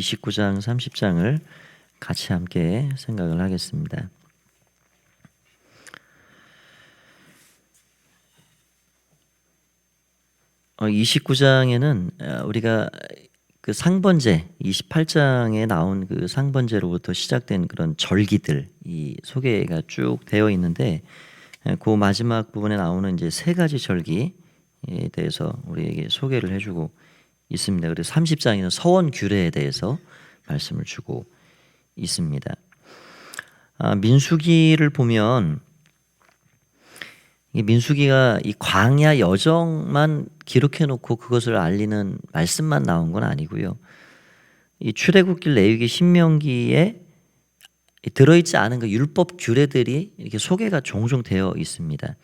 29장, 30장을 같이 함께 생각을 하겠습니다. 어, 29장에는 우리가 그 상번제 28장에 나온 그 상번제로부터 시작된 그런 절기들 이 소개가 쭉 되어 있는데 그 마지막 부분에 나오는 이제 세 가지 절기에 대해서 우리에게 소개를 해주고 있습니다. 그래서 30장에는 서원 규례에 대해서 말씀을 주고 있습니다. 민수기를 보면 이 민수기가 이 광야 여정만 기록해 놓고 그것을 알리는 말씀만 나온 건 아니고요. 이 출애굽기, 레위기, 신명기에 들어있지 않은 그 율법 규례들이 이렇게 소개가 종종 되어 있습니다.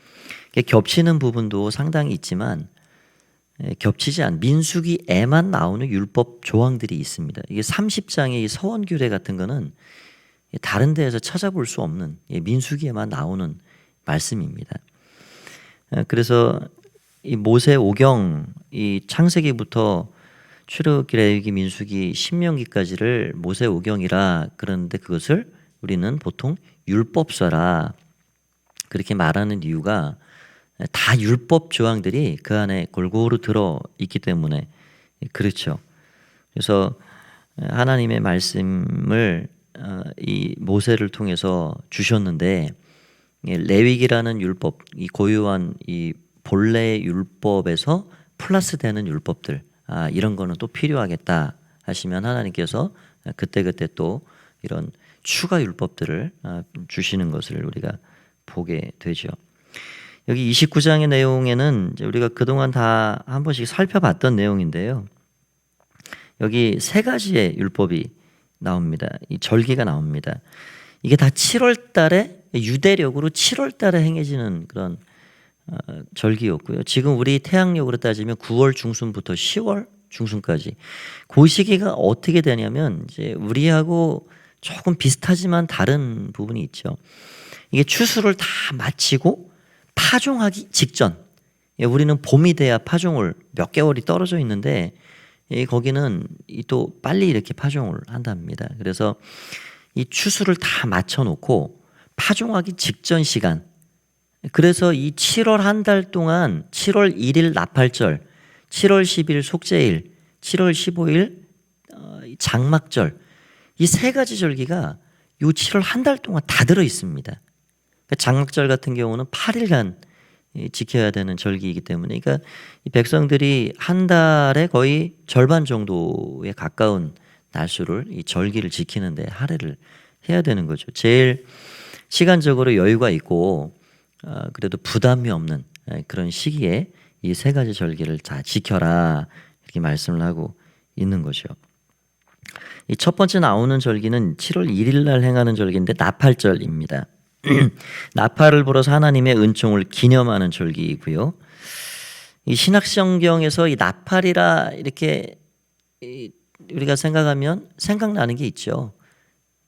겹치는 부분도 상당히 있지만 겹치지 않은 민수기에만 나오는 율법 조항들이 있습니다. 이게 30장의 이 서원 규례 같은 거는 다른 데에서 찾아볼 수 없는 민수기에만 나오는 말씀입니다. 그래서 이 모세 오경, 이 창세기부터 출애굽기, 레위기, 민수기, 신명기까지를 모세 오경이라 그러는데 그것을 우리는 보통 율법서라 그렇게 말하는 이유가 다 율법 조항들이 그 안에 골고루 들어 있기 때문에 그렇죠. 그래서 하나님의 말씀을 이 모세를 통해서 주셨는데 레위기라는 율법, 이 고유한 이 본래의 율법에서 플러스 되는 율법들, 이런 거는 또 필요하겠다 하시면 하나님께서 그때그때 또 이런 추가 율법들을 주시는 것을 우리가 보게 되죠. 여기 29장의 내용에는 우리가 그동안 다 한 번씩 살펴봤던 내용인데요. 여기 세 가지의 율법이 나옵니다. 이 절기가 나옵니다. 이게 다 7월 달에 유대력으로 7월 달에 행해지는 그런 절기였고요. 지금 우리 태양력으로 따지면 9월 중순부터 10월 중순까지 그 시기가 어떻게 되냐면 이제 우리하고 조금 비슷하지만 다른 부분이 있죠. 이게 추수를 다 마치고 파종하기 직전, 우리는 봄이 돼야 파종을 몇 개월이 떨어져 있는데 거기는 또 빨리 이렇게 파종을 한답니다. 그래서 이 추수를 다 맞춰놓고 파종하기 직전 시간, 그래서 이 7월 한 달 동안 7월 1일 나팔절, 7월 10일 속죄일, 7월 15일 장막절, 이 세 가지 절기가 이 7월 한 달 동안 다 들어 있습니다. 장막절 같은 경우는 8일간 지켜야 되는 절기이기 때문에, 그러니까 이 백성들이 한 달에 거의 절반 정도에 가까운 날수를 이 절기를 지키는데 할애를 해야 되는 거죠. 제일 시간적으로 여유가 있고 그래도 부담이 없는 그런 시기에 이 세 가지 절기를 다 지켜라 이렇게 말씀을 하고 있는 거죠. 이 첫 번째 나오는 절기는 7월 1일 날 행하는 절기인데 나팔절입니다. 나팔을 불어서 하나님의 은총을 기념하는 절기이고요. 이 신약성경에서 이 나팔이라 이렇게 우리가 생각하면 생각나는 게 있죠.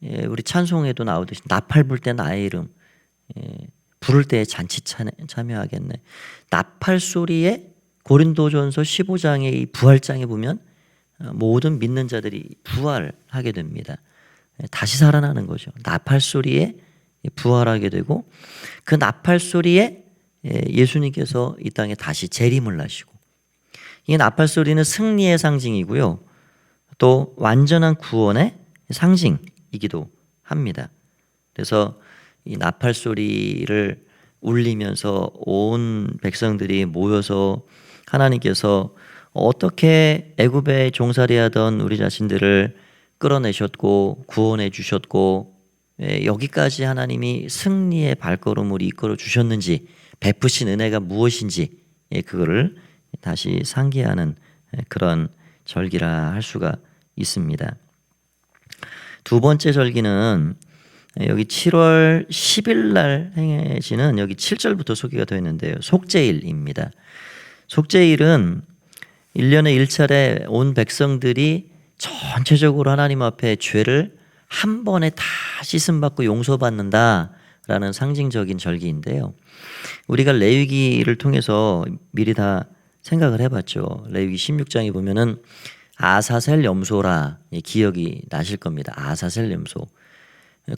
우리 찬송에도 나오듯이 나팔 불 때 나의 이름, 부를 때에 잔치 참여하겠네. 나팔 소리에 고린도전서 15장의 이 부활장에 보면 모든 믿는 자들이 부활하게 됩니다. 다시 살아나는 거죠. 나팔 소리에 부활하게 되고 그 나팔 소리에 예수님께서 이 땅에 다시 재림을 하시고, 이 나팔 소리는 승리의 상징이고요. 또 완전한 구원의 상징이기도 합니다. 그래서 이 나팔 소리를 울리면서 온 백성들이 모여서 하나님께서 어떻게 애굽에 종살이하던 우리 자신들을 끌어내셨고 구원해 주셨고 여기까지 하나님이 승리의 발걸음을 이끌어 주셨는지, 베푸신 은혜가 무엇인지 그거를 다시 상기하는 그런 절기라 할 수가 있습니다. 두 번째 절기는 여기 7월 10일 날 행해지는 여기 7절부터 소개가 되어 있는데요. 속죄일입니다. 속죄일은 1년에 1차례 온 백성들이 전체적으로 하나님 앞에 죄를 한 번에 다 씻음받고 용서받는다라는 상징적인 절기인데요. 우리가 레위기를 통해서 미리 다 생각을 해봤죠. 레위기 16장에 보면은 아사셀 염소라 기억이 나실 겁니다. 아사셀 염소.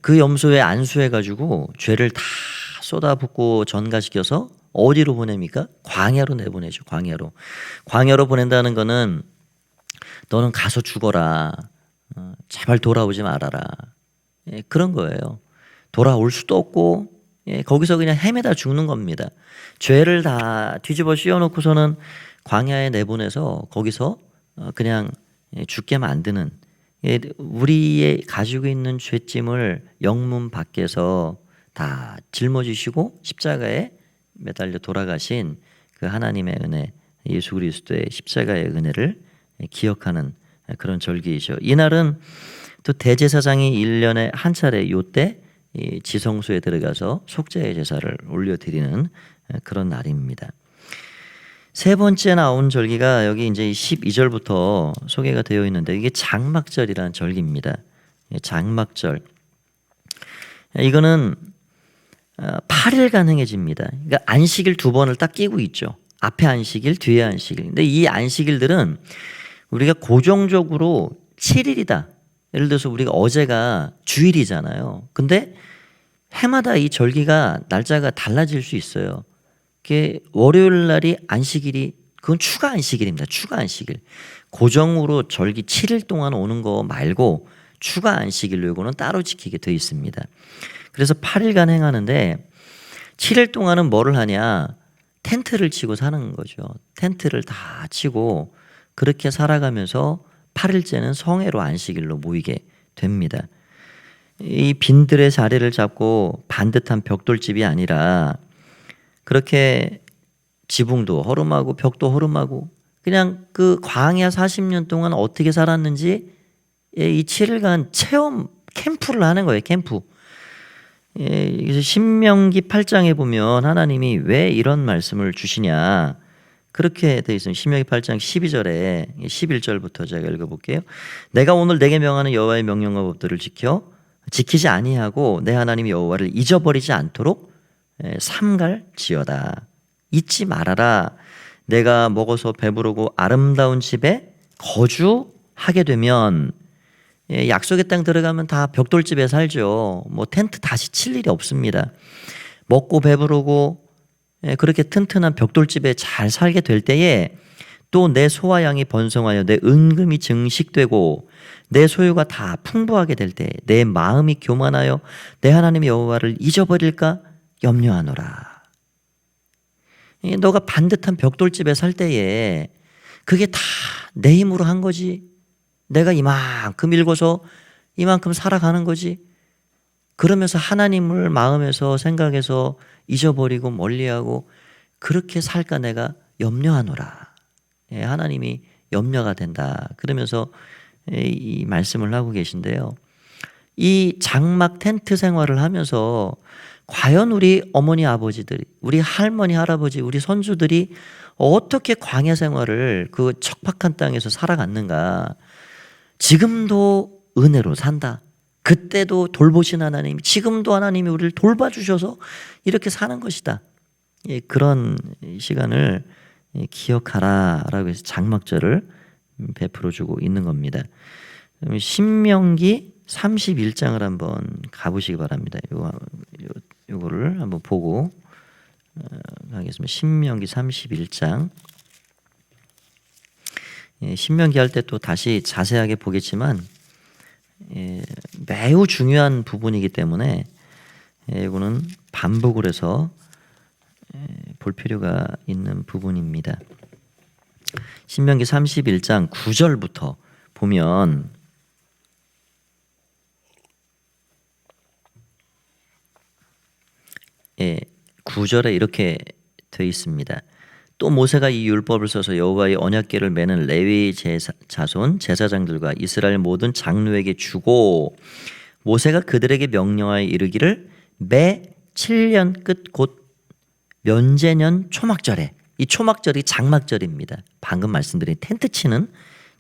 그 염소에 안수해가지고 죄를 다 쏟아붓고 전가시켜서 어디로 보냅니까? 광야로 내보내죠. 광야로 보낸다는 거는 너는 가서 죽어라. 제발 돌아오지 말아라. 그런 거예요. 돌아올 수도 없고 거기서 그냥 헤매다 죽는 겁니다. 죄를 다 뒤집어 씌워놓고서는 광야에 내보내서 거기서 그냥 죽게 만드는, 우리의 가지고 있는 죄짐을 영문 밖에서 다 짊어지시고 십자가에 매달려 돌아가신 그 하나님의 은혜, 예수 그리스도의 십자가의 은혜를 기억하는 그런 절기이죠. 이날은 또 대제사장이 1년에 한 차례 요때 지성소에 들어가서 속죄의 제사를 올려드리는 그런 날입니다. 세 번째 나온 절기가 여기 이제 12절부터 소개가 되어 있는데 이게 장막절이라는 절기입니다. 장막절. 이거는 8일간 행해집니다. 그러니까 안식일 2번을 딱 끼고 있죠. 앞에 안식일, 뒤에 안식일. 근데 이 안식일들은 우리가 고정적으로 7일이다. 예를 들어서 우리가 어제가 주일이잖아요. 근데 해마다 이 절기가 날짜가 달라질 수 있어요. 그게 월요일 날이 안식일이, 그건 추가 안식일입니다. 추가 안식일. 고정으로 절기 7일 동안 오는 거 말고 추가 안식일로 이거는 따로 지키게 되어 있습니다. 그래서 8일간 행하는데 7일 동안은 뭐를 하냐? 텐트를 치고 사는 거죠. 텐트를 다 치고 그렇게 살아가면서 8일째는 성회로 안식일로 모이게 됩니다. 이 빈들의 자리를 잡고 반듯한 벽돌집이 아니라 그렇게 지붕도 허름하고 벽도 허름하고 그냥 그 광야 40년 동안 어떻게 살았는지 이 7일간 체험 캠프를 하는 거예요. 캠프. 그래서 신명기 8장에 보면 하나님이 왜 이런 말씀을 주시냐 그렇게 되어 있습니다. 신명기 8장 12절에 11절부터 제가 읽어볼게요. 내가 오늘 내게 명하는 여호와의 명령과 법들을 지키지 아니하고 내 하나님 여호와를 잊어버리지 않도록 삼갈지어다. 잊지 말아라. 내가 먹어서 배부르고 아름다운 집에 거주하게 되면, 약속의 땅 들어가면 다 벽돌집에 살죠. 뭐 텐트 다시 칠 일이 없습니다. 먹고 배부르고 그렇게 튼튼한 벽돌집에 잘 살게 될 때에 또 내 소와 양이 번성하여 내 은금이 증식되고 내 소유가 다 풍부하게 될 때 내 마음이 교만하여 내 하나님 여호와를 잊어버릴까 염려하노라. 너가 반듯한 벽돌집에 살 때에 그게 다 내 힘으로 한 거지. 내가 이만큼 읽어서 이만큼 살아가는 거지. 그러면서 하나님을 마음에서 생각해서 잊어버리고 멀리하고 그렇게 살까 내가 염려하노라. 하나님이 염려가 된다. 그러면서 이 말씀을 하고 계신데요. 이 장막 텐트 생활을 하면서 과연 우리 어머니 아버지들이, 우리 할머니 할아버지, 우리 선조들이 어떻게 광야 생활을 그 척박한 땅에서 살아갔는가. 지금도 은혜로 산다. 그때도 돌보신 하나님, 지금도 하나님이 우리를 돌봐주셔서 이렇게 사는 것이다. 그런 시간을 기억하라라고 해서 장막절을 베풀어주고 있는 겁니다. 신명기 31장을 한번 가보시기 바랍니다. 요거를 한번 보고 가겠습니다. 신명기 31장. 신명기 할 때 또 다시 자세하게 보겠지만 매우 중요한 부분이기 때문에 이거는 반복을 해서 볼 필요가 있는 부분입니다. 신명기 31장 9절부터 보면 예, 9절에 이렇게 되어 있습니다. 또 모세가 이 율법을 써서 여호와의 언약궤를 매는 레위 자손 제사장들과 이스라엘 모든 장로에게 주고 모세가 그들에게 명령하여 이르기를 매 7년 끝 곧 면제년 초막절에, 이 초막절이 장막절입니다. 방금 말씀드린 텐트 치는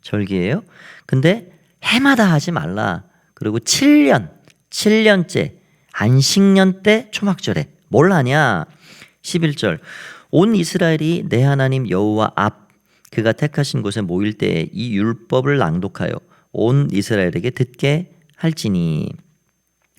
절기예요. 근데 해마다 하지 말라. 그리고 7년째 안식년 때 초막절에 뭘 하냐? 11절 온 이스라엘이 내 하나님 여호와 앞 그가 택하신 곳에 모일 때에 이 율법을 낭독하여 온 이스라엘에게 듣게 할지니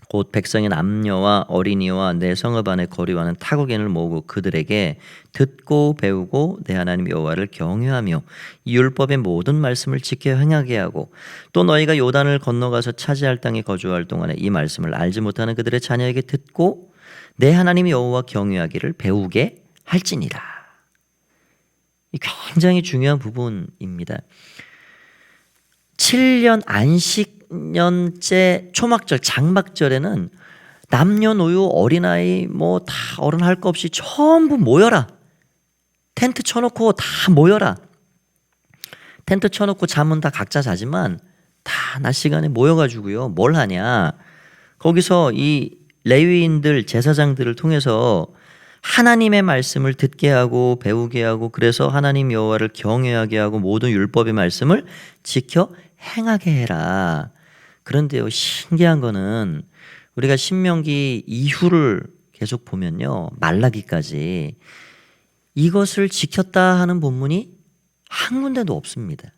곧 백성의 남녀와 어린이와 내 성읍 안의 거리와는 타국인을 모으고 그들에게 듣고 배우고 내 하나님 여호와를 경외하며 이 율법의 모든 말씀을 지켜 행하게 하고 또 너희가 요단을 건너가서 차지할 땅에 거주할 동안에 이 말씀을 알지 못하는 그들의 자녀에게 듣고 내 하나님 여호와 경외하기를 배우게 할지니라. 이 굉장히 중요한 부분입니다. 7년 안식년째 초막절 장막절에는 남녀노유 어린아이 뭐 다 어른 할 거 없이 전부 모여라. 텐트 쳐놓고 다 모여라. 텐트 쳐놓고 잠은 다 각자 자지만 다 낮 시간에 모여가지고요. 뭘 하냐. 거기서 이 레위인들 제사장들을 통해서 하나님의 말씀을 듣게 하고 배우게 하고 그래서 하나님 여호와를 경외하게 하고 모든 율법의 말씀을 지켜 행하게 해라. 그런데요, 신기한 거는 우리가 신명기 이후를 계속 보면요, 말라기까지 이것을 지켰다 하는 본문이 한 군데도 없습니다.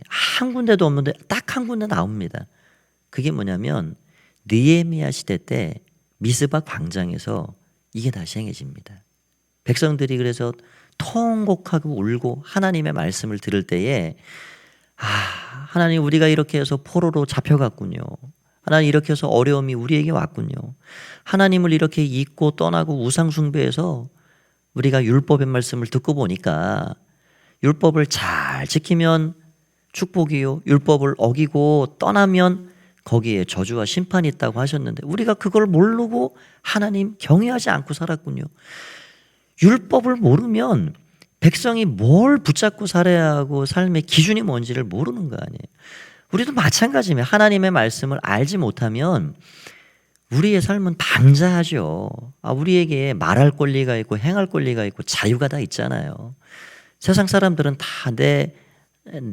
한 군데도 없는데 딱 한 군데 나옵니다. 그게 뭐냐면 느헤미야 시대 때 미스바 광장에서 이게 다시 행해집니다. 백성들이 그래서 통곡하고 울고 하나님의 말씀을 들을 때에 하나님 우리가 이렇게 해서 포로로 잡혀갔군요. 하나님 이렇게 해서 어려움이 우리에게 왔군요. 하나님을 이렇게 잊고 떠나고 우상 숭배해서 우리가 율법의 말씀을 듣고 보니까 율법을 잘 지키면 축복이요, 율법을 어기고 떠나면 거기에 저주와 심판이 있다고 하셨는데 우리가 그걸 모르고 하나님 경외하지 않고 살았군요. 율법을 모르면 백성이 뭘 붙잡고 살아야 하고 삶의 기준이 뭔지를 모르는 거 아니에요. 우리도 마찬가지입니다. 하나님의 말씀을 알지 못하면 우리의 삶은 방자하죠. 우리에게 말할 권리가 있고 행할 권리가 있고 자유가 다 있잖아요. 세상 사람들은 다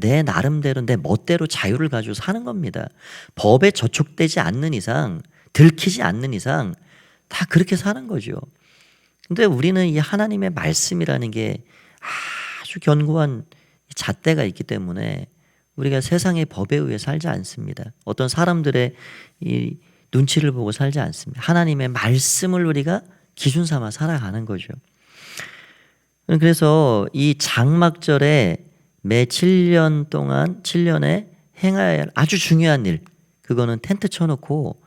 내 나름대로 내 멋대로 자유를 가지고 사는 겁니다. 법에 저촉되지 않는 이상, 들키지 않는 이상 다 그렇게 사는 거죠. 근데 우리는 이 하나님의 말씀이라는 게 아주 견고한 잣대가 있기 때문에 우리가 세상의 법에 의해 살지 않습니다. 어떤 사람들의 이 눈치를 보고 살지 않습니다. 하나님의 말씀을 우리가 기준 삼아 살아가는 거죠. 그래서 이 장막절에 매 7년 동안 7년에 행해야 할 아주 중요한 일, 그거는 텐트 쳐놓고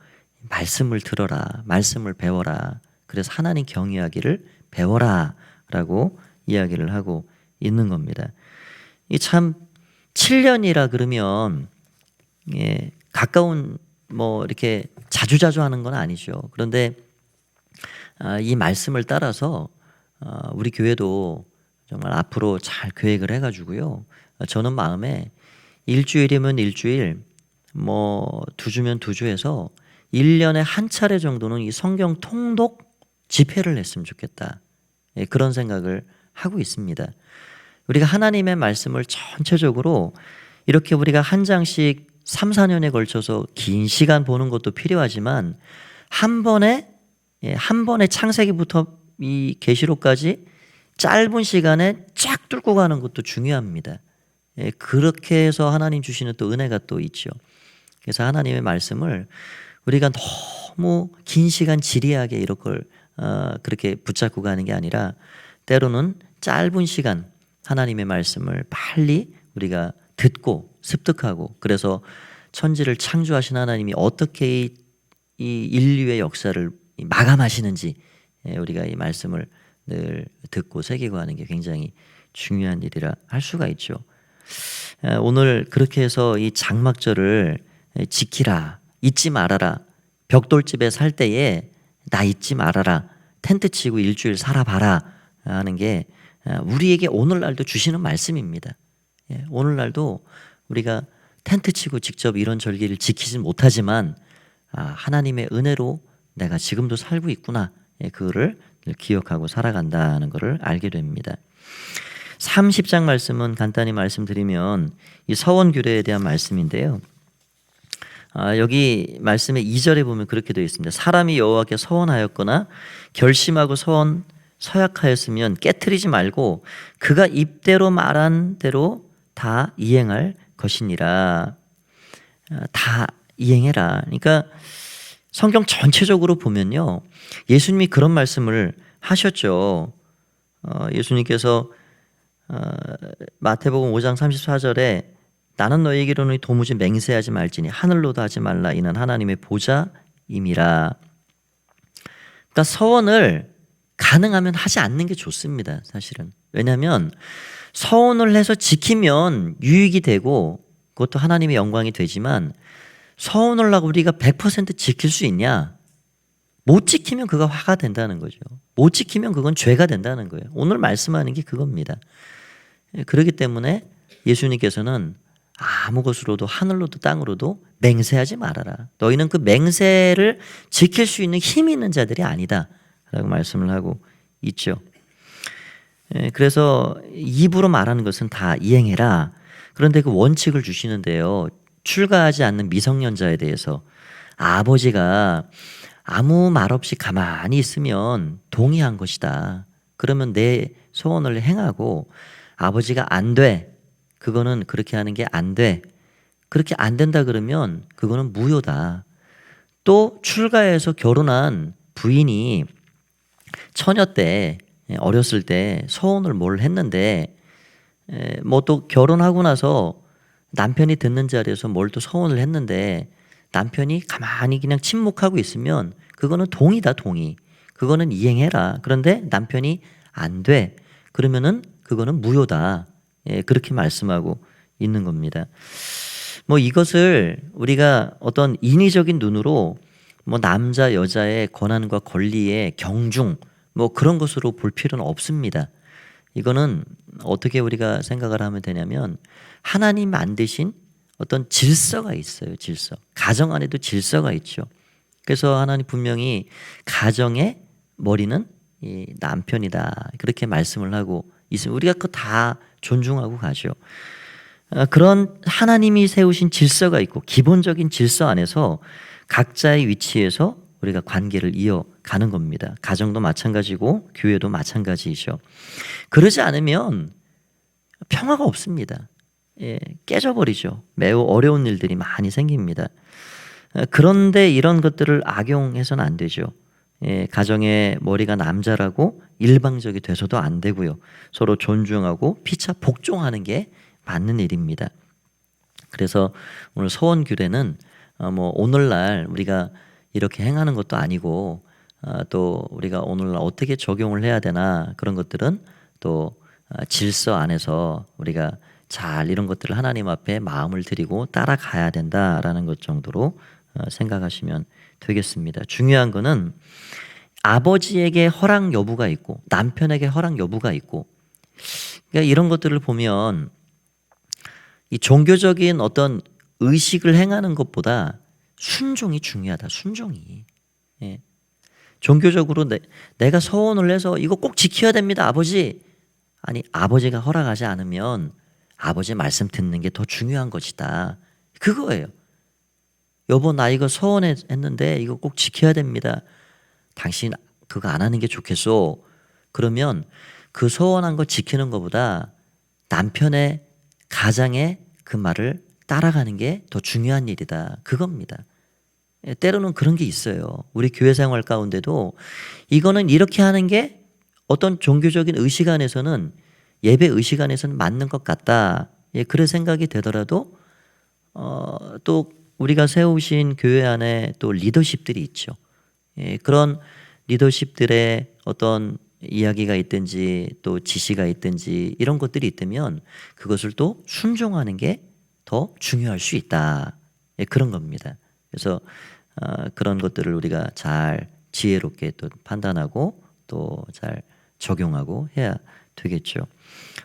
말씀을 들어라, 말씀을 배워라. 그래서 하나님 경외하기를 배워라 라고 이야기를 하고 있는 겁니다. 이 참 7년이라 그러면 가까운 뭐 이렇게 자주자주 하는 건 아니죠. 그런데 이 말씀을 따라서 우리 교회도 정말 앞으로 잘 계획을 해가지고요. 저는 마음에 일주일이면 일주일, 뭐 2주면 2주 해서 1년에 한 차례 정도는 이 성경 통독 집회를 했으면 좋겠다. 그런 생각을 하고 있습니다. 우리가 하나님의 말씀을 전체적으로 이렇게 우리가 한 장씩 3, 4년에 걸쳐서 긴 시간 보는 것도 필요하지만 한 번에 창세기부터 이 계시록까지 짧은 시간에 쫙 뚫고 가는 것도 중요합니다. 그렇게 해서 하나님 주시는 또 은혜가 또 있죠. 그래서 하나님의 말씀을 우리가 너무 긴 시간 지리하게 이런 걸 그렇게 붙잡고 가는 게 아니라 때로는 짧은 시간 하나님의 말씀을 빨리 우리가 듣고 습득하고 그래서 천지를 창조하신 하나님이 어떻게 이 인류의 역사를 마감하시는지 우리가 이 말씀을 늘 듣고 새기고 하는 게 굉장히 중요한 일이라 할 수가 있죠. 오늘 그렇게 해서 이 장막절을 지키라, 잊지 말아라, 벽돌집에 살 때에 나 잊지 말아라, 텐트 치고 일주일 살아봐라 하는 게 우리에게 오늘날도 주시는 말씀입니다. 오늘날도 우리가 텐트 치고 직접 이런 절기를 지키진 못하지만 하나님의 은혜로 내가 지금도 살고 있구나, 그거를 기억하고 살아간다는 것을 알게 됩니다. 30장 말씀은 간단히 말씀드리면 이 서원규례에 대한 말씀인데요. 여기 말씀의 2절에 보면 그렇게 되어 있습니다. 사람이 여호와께 서원하였거나 결심하고 서원 서약하였으면 깨트리지 말고 그가 입대로 말한 대로 다 이행할 것이니라. 다 이행해라. 그러니까 성경 전체적으로 보면요, 예수님이 그런 말씀을 하셨죠. 예수님께서 마태복음 5장 34절에 나는 너희에게로는 도무지 맹세하지 말지니 하늘로도 하지 말라. 이는 하나님의 보좌임이라. 그러니까 서원을 가능하면 하지 않는 게 좋습니다. 사실은. 왜냐하면 서원을 해서 지키면 유익이 되고 그것도 하나님의 영광이 되지만, 서원을 하고 우리가 100% 지킬 수 있냐? 못 지키면 그가 화가 된다는 거죠. 못 지키면 그건 죄가 된다는 거예요. 오늘 말씀하는 게 그겁니다. 그렇기 때문에 예수님께서는 아무 것으로도 하늘로도 땅으로도 맹세하지 말아라. 너희는 그 맹세를 지킬 수 있는 힘이 있는 자들이 아니다 라고 말씀을 하고 있죠. 그래서 입으로 말하는 것은 다 이행해라. 그런데 그 원칙을 주시는데요, 출가하지 않는 미성년자에 대해서 아버지가 아무 말 없이 가만히 있으면 동의한 것이다. 그러면 내 소원을 행하고, 아버지가 안 돼, 그거는 그렇게 하는 게 안 돼, 그렇게 안 된다 그러면 그거는 무효다. 또 출가해서 결혼한 부인이 처녀 때, 어렸을 때 소원을 뭘 했는데 뭐 또 결혼하고 나서 남편이 듣는 자리에서 뭘 또 서원을 했는데 남편이 가만히 그냥 침묵하고 있으면 그거는 동의다, 동의. 그거는 이행해라. 그런데 남편이 안 돼, 그러면은 그거는 무효다. 그렇게 말씀하고 있는 겁니다. 뭐 이것을 우리가 어떤 인위적인 눈으로 뭐 남자 여자의 권한과 권리의 경중 뭐 그런 것으로 볼 필요는 없습니다. 이거는 어떻게 우리가 생각을 하면 되냐면, 하나님 만드신 어떤 질서가 있어요. 질서. 가정 안에도 질서가 있죠. 그래서 하나님 분명히 가정의 머리는 이 남편이다, 그렇게 말씀을 하고 있으면 우리가 그거 다 존중하고 가죠. 그런 하나님이 세우신 질서가 있고 기본적인 질서 안에서 각자의 위치에서 우리가 관계를 이어가는 겁니다. 가정도 마찬가지고 교회도 마찬가지이죠. 그러지 않으면 평화가 없습니다. 깨져버리죠. 매우 어려운 일들이 많이 생깁니다. 그런데 이런 것들을 악용해서는 안 되죠. 가정의 머리가 남자라고 일방적이 돼서도 안 되고요. 서로 존중하고 피차 복종하는 게 맞는 일입니다. 그래서 오늘 서원 규례는 뭐 오늘날 우리가 이렇게 행하는 것도 아니고, 또 우리가 오늘날 어떻게 적용을 해야 되나, 그런 것들은 또 질서 안에서 우리가 잘 이런 것들을 하나님 앞에 마음을 드리고 따라가야 된다라는 것 정도로 생각하시면 되겠습니다. 중요한 거는 아버지에게 허락 여부가 있고 남편에게 허락 여부가 있고, 그러니까 이런 것들을 보면 이 종교적인 어떤 의식을 행하는 것보다 순종이 중요하다. 순종이. 종교적으로 내가 서원을 해서 이거 꼭 지켜야 됩니다, 아버지. 아니, 아버지가 허락하지 않으면 아버지 말씀 듣는 게 더 중요한 것이다. 그거예요. 여보, 나 이거 서원했는데 이거 꼭 지켜야 됩니다. 당신 그거 안 하는 게 좋겠어. 그러면 그 서원한 거 지키는 것보다 남편의 가장의 그 말을 따라가는 게 더 중요한 일이다. 그겁니다. 때로는 그런 게 있어요. 우리 교회 생활 가운데도 이거는 이렇게 하는 게 어떤 종교적인 의식 안에서는, 예배 의식 안에서는 맞는 것 같다. 그런 생각이 되더라도 또 우리가 세우신 교회 안에 또 리더십들이 있죠. 그런 리더십들의 어떤 이야기가 있든지 또 지시가 있든지 이런 것들이 있다면 그것을 또 순종하는 게 더 중요할 수 있다. 그런 겁니다. 그래서 그런 것들을 우리가 잘 지혜롭게 또 판단하고 또 잘 적용하고 해야 되겠죠.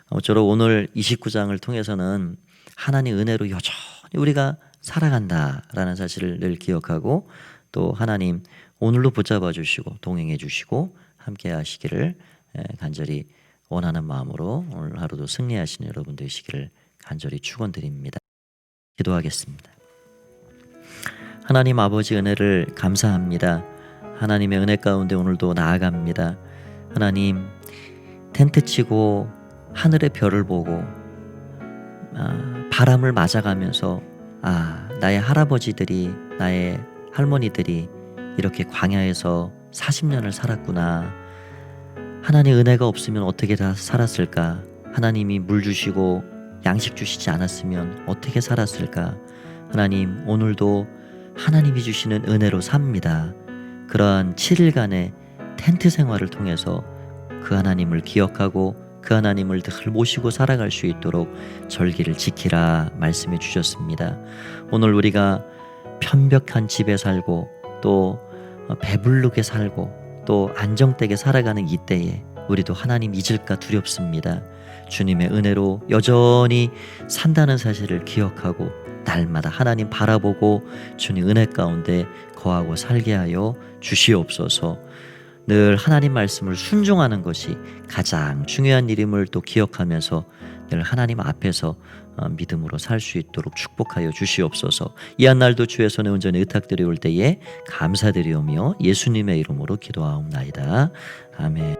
아무쪼록 오늘 29장을 통해서는 하나님 은혜로 여전히 우리가 살아간다라는 사실을 늘 기억하고, 또 하나님 오늘도 붙잡아 주시고 동행해 주시고 함께 하시기를 간절히 원하는 마음으로 오늘 하루도 승리하시는 여러분 되시기를 간절히 축원드립니다. 기도하겠습니다. 하나님 아버지, 은혜를 감사합니다. 하나님의 은혜 가운데 오늘도 나아갑니다. 하나님, 텐트 치고 하늘의 별을 보고 바람을 맞아가면서 나의 할아버지들이, 나의 할머니들이 이렇게 광야에서 40년을 살았구나. 하나님 은혜가 없으면 어떻게 다 살았을까? 하나님이 물 주시고 양식 주시지 않았으면 어떻게 살았을까? 하나님, 오늘도 하나님이 주시는 은혜로 삽니다. 그러한 7일간의 텐트 생활을 통해서 그 하나님을 기억하고 그 하나님을 늘 모시고 살아갈 수 있도록 절기를 지키라 말씀해 주셨습니다. 오늘 우리가 편벽한 집에 살고 또 배부르게 살고 또 안정되게 살아가는 이때에 우리도 하나님 잊을까 두렵습니다. 주님의 은혜로 여전히 산다는 사실을 기억하고 날마다 하나님 바라보고 주님 은혜 가운데 거하고 살게 하여 주시옵소서. 늘 하나님 말씀을 순종하는 것이 가장 중요한 일임을 또 기억하면서 늘 하나님 앞에서 믿음으로 살 수 있도록 축복하여 주시옵소서. 이 한 날도 주의 손에 온전히 의탁드리올 때에 감사드리오며 예수님의 이름으로 기도하옵나이다. 아멘.